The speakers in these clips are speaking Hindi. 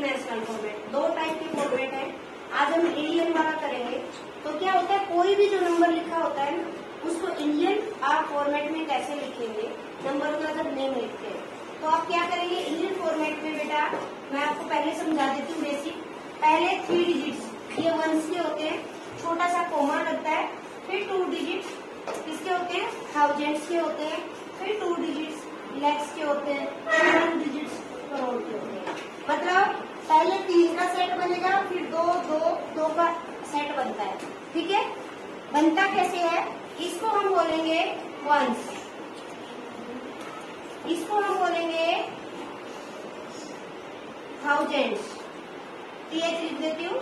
इंटरनेशनल फॉर्मेट, दो टाइप के फॉर्मेट है। आज हम इंडियन वाला करेंगे। तो क्या होता है, कोई भी जो नंबर लिखा होता है ना, उसको इंडियन आप फॉर्मेट में कैसे लिखेंगे, नंबर का जब नेम लिखते हैं तो आप क्या करेंगे, इंडियन फॉर्मेट में बेटा मैं आपको पहले समझा देती हूँ बेसिक। पहले 3 डिजिट्स ये वंस के होते हैं, छोटा सा कोमा लगता है, फिर 2 डिजिट्स किसके होते हैं, थाउजेंड्स के होते हैं, फिर 2 डिजिट्स लैक्स के होते हैं, फिर 1 डिजिट्स करोड़ के होते हैं। मतलब पहले 3 का सेट बनेगा, फिर 2 का सेट बनता है। ठीक है, बनता कैसे है, इसको हम बोलेंगे वंस, इसको हम बोलेंगे थाउजेंड्स, TH लिख देती हूँ,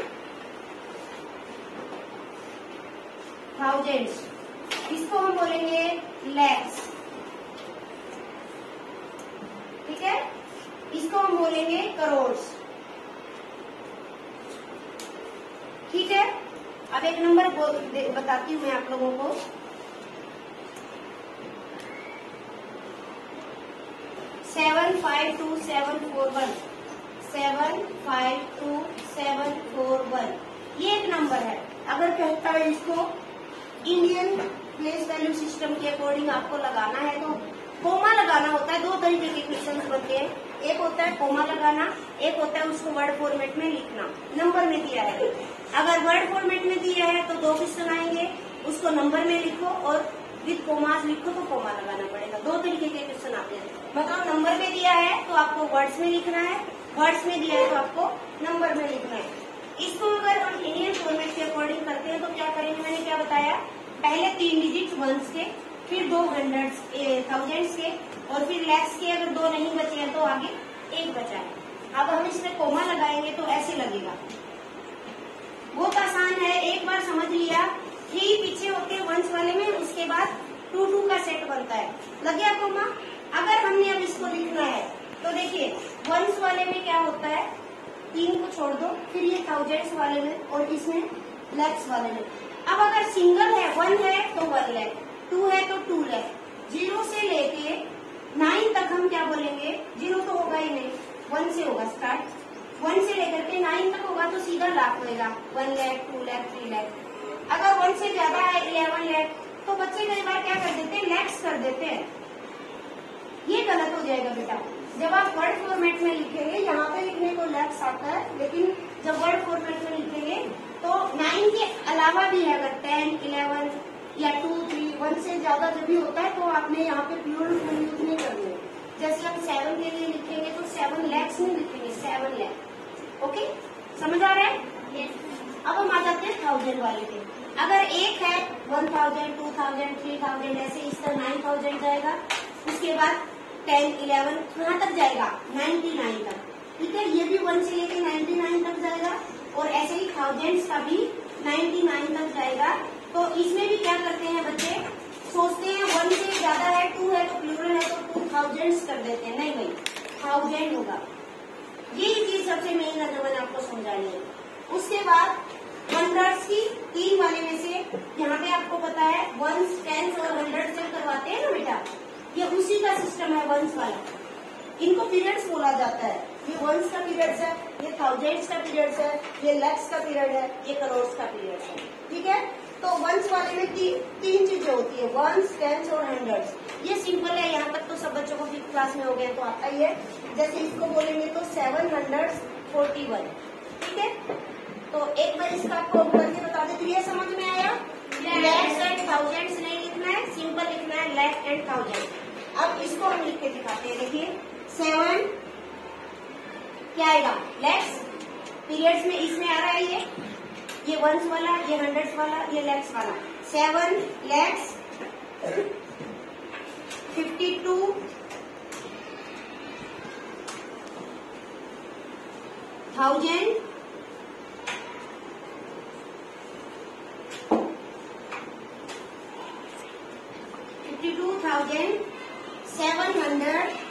थाउजेंड्स। इसको हम बोलेंगे लैक्स, ठीक है, इसको हम बोलेंगे करोड्स। ठीक है, अब एक नंबर बताती हूँ मैं आप लोगों को। 752741, 752741 ये एक नंबर है। अगर कहता है इसको इंडियन प्लेस वैल्यू सिस्टम के अकॉर्डिंग आपको लगाना है तो कोमा लगाना होता है। 2 तरीके के क्वेश्चन बनते हैं, एक होता है कोमा लगाना, एक होता है उसको वर्ड फॉर्मेट में लिखना। नंबर में दिया है, अगर वर्ड फॉर्मेट में दिया है तो 2 क्वेश्चन आएंगे, उसको नंबर में लिखो और विद कोमास लिखो तो कोमा लगाना पड़ेगा। 2 तरीके के क्वेश्चन आते हैं। मतलब नंबर में दिया है तो आपको वर्ड्स में लिखना है, वर्ड्स में दिया है तो आपको नंबर में लिखना है। इसको अगर हम इंडियन फॉर्मेट के अकॉर्डिंग करते हैं तो क्या करेंगे, मैंने क्या बताया, पहले 3 डिजिट वंस के, फिर 2 हंड्रेड्स थाउजेंड्स के, और फिर लैक्स के। अगर 2 नहीं बचे हैं तो आगे 1 बचा है। अब हम इसमें कोमा लगाएंगे तो ऐसे लगेगा। बहुत आसान है, एक बार समझ लिया। 3 पीछे होते हैं वंस वाले में, उसके बाद 2 का सेट बनता है, लग गया कोमा। अगर हमने अब इसको लिखना है तो देखिए वंस वाले में क्या होता है, 3 को छोड़ दो, फिर ये थाउजेंड्स वाले में और इसमें लैक्स वाले में। अब अगर सिंगल है, 1 है तो 1 लाख, 2 है तो 2 लाख, 0 से लेके 9 तक हम क्या बोलेंगे, 0 तो होगा ही नहीं, 1 से होगा स्टार्ट। 1 से लेकर के 9 तक होगा तो सीधा लाख होगा, 1 लाख, 2 लाख, 3 लाख। अगर 1 से ज्यादा है 11 लाख तो बच्चे कई बार क्या कर देते हैं, लैक्स कर देते हैं। ये गलत हो जाएगा बेटा। जब आप वर्ड फॉर्मेट में लिखेंगे, यहाँ पे लिखने को लैक्स आता है, लेकिन जब वर्ड फॉर्मेट में लिखेंगे तो 9 के अलावा भी है, अगर 10, 11 या 2, 3, 1 से ज्यादा जब भी होता है तो आपने यहाँ पे प्लूरल फॉर्म यूज नहीं करनी है। जैसे हम 7 के लिए लिखेंगे तो 7 लैक्स नहीं लिखेंगे, 7 लाख। ओके, समझ आ रहा है? yes. अब हम आ जाते हैं 1000 वाले पे। अगर 1 है 1000, 2000, 3000 ऐसे इस तरह 9000 जाएगा, उसके बाद 10, 11 कहाँ तक जाएगा, 99 तक। ठीक है, ये भी 1 से लेके 99 तक जाएगा, और ऐसे ही थाउजेंड्स का भी 99 तक जाएगा। तो इसमें भी क्या करते हैं बच्चे, सोचते हैं 1 से ज्यादा है, 2 है तो प्लूरल है तो 2000 कर देते हैं। नहीं भाई, 1000 होगा। ये चीज सबसे मेन है जो मैंने आपको समझानी है। उसके बाद हंड्रेड्स की 3 वाले में से, यहाँ पे आपको पता है वंस, टेंस और हंड्रेड से करवाते हैं ना बेटा, ये उसी का सिस्टम है वंस वाला। इनको पीरियड्स बोला जाता है। ये वंस का पीरियड्स है, ये थाउजेंड्स का पीरियड्स है, ये लैक्स का पीरियड है, ये करोड्स का पीरियड है। ठीक है, तो वंस वाले में 3 चीजें होती है, वंस, टेंस और हंड्रेड्स। ये सिंपल है, यहाँ तक तो सब बच्चों को 5th क्लास में हो गया तो आता ही है। जैसे इसको बोलेंगे तो 741। ठीक है, तो एक बार इसका आपको करके बता देती हूँ, ये समझ में आया? लैक्स एंड थाउजेंड्स नहीं लिखना है, सिंपल लिखना है लैख एंड थाउजेंड। अब इसको हम लिख के दिखाते हैं। देखिए 7 क्या आएगा, लैक्स, पीरियड्स में इसमें आ रहा है ये वंस वाला, ये हंड्रेड्स वाला, ये लैक्स वाला। 7 लैक्स 52,000 52,700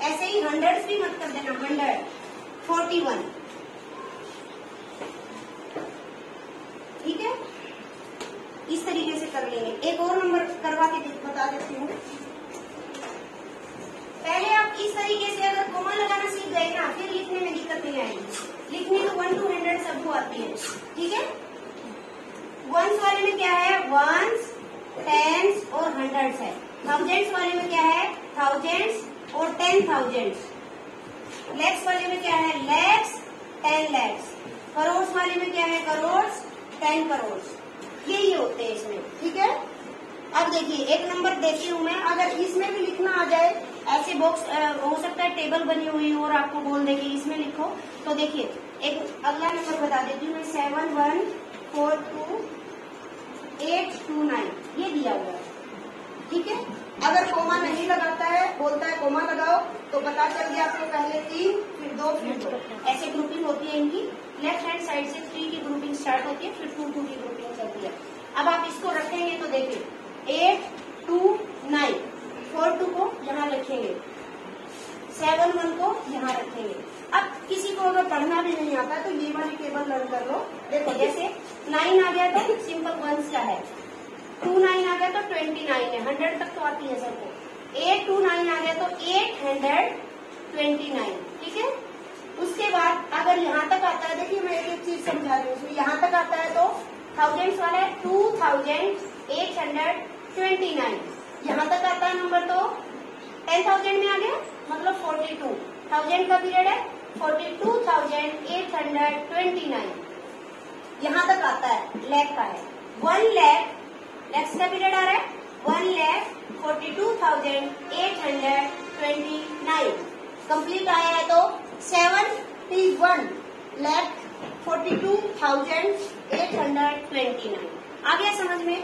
ऐसे ही हंड्रेड्स भी मत कर देना, 141। ठीक है, इस तरीके से कर लेंगे। एक और नंबर करवा के बता देती हूँ। आप इस तरीके से अगर कोमा लगाना सीख गए ना, फिर लिखने में दिक्कत नहीं आएगी। लिखनी तो 1 to 100 सबको आती है, ठीक है। वंस वाले में क्या है, वंस, टेंस और हंड्रेड्स है। थाउजेंड्स वाले में क्या है, थाउजेंड्स और 10,000। लैक्स वाले में क्या है, लैक्स, 10 लैक्स। करोड़ वाले में क्या है, करोड़, 10 करोड़। यही होते हैं इसमें, ठीक है। अब देखिए एक नंबर देती हूँ मैं, अगर इसमें भी लिखना आ जाए, ऐसे बॉक्स हो सकता है टेबल बनी हुई हो और आपको बोल दे कि इसमें लिखो, तो देखिए एक अगला नंबर बता देती हूँ मैं, 7142829 ये दिया हुआ है, ठीक है। अगर कोमा नहीं लगाता है, बोलता है कोमा लगाओ, तो पता चल गया आपको पहले 3 फिर 2 फिर 2, ऐसे ग्रुपिंग होती है इनकी। लेफ्ट हैंड साइड से 3 की ग्रुपिंग स्टार्ट होती है, फिर 2 2 की ग्रुपिंग चलती है। अब आप इसको रखेंगे तो देखिए 829, 42 को यहाँ रखेंगे, 71 को यहाँ रखेंगे। अब किसी को अगर पढ़ना भी नहीं आता तो ये वाली टेबल लर्न कर लो। देखो जैसे 9 आ गया तो सिंपल वंस का है, 29 आ गया तो 29 है, 100 तक तो आती है सबको। 829 आ गया तो 829, ठीक है। उसके बाद अगर यहाँ तक आता है, देखिए मैं एक चीज समझा रही हूँ, उसमें यहाँ तक आता है तो थाउजेंड्स वाला है 2829, यहाँ तक आता है नंबर तो 10,000 में आ गया, मतलब 42,000 का पीरियड है, 42,829 यहाँ तक आता है, लैख का है। 1 लाख लैक्स का पीरियड आ रहा है, 1,42,829 कंप्लीट आया है तो 71,42,829 आ गया समझ में।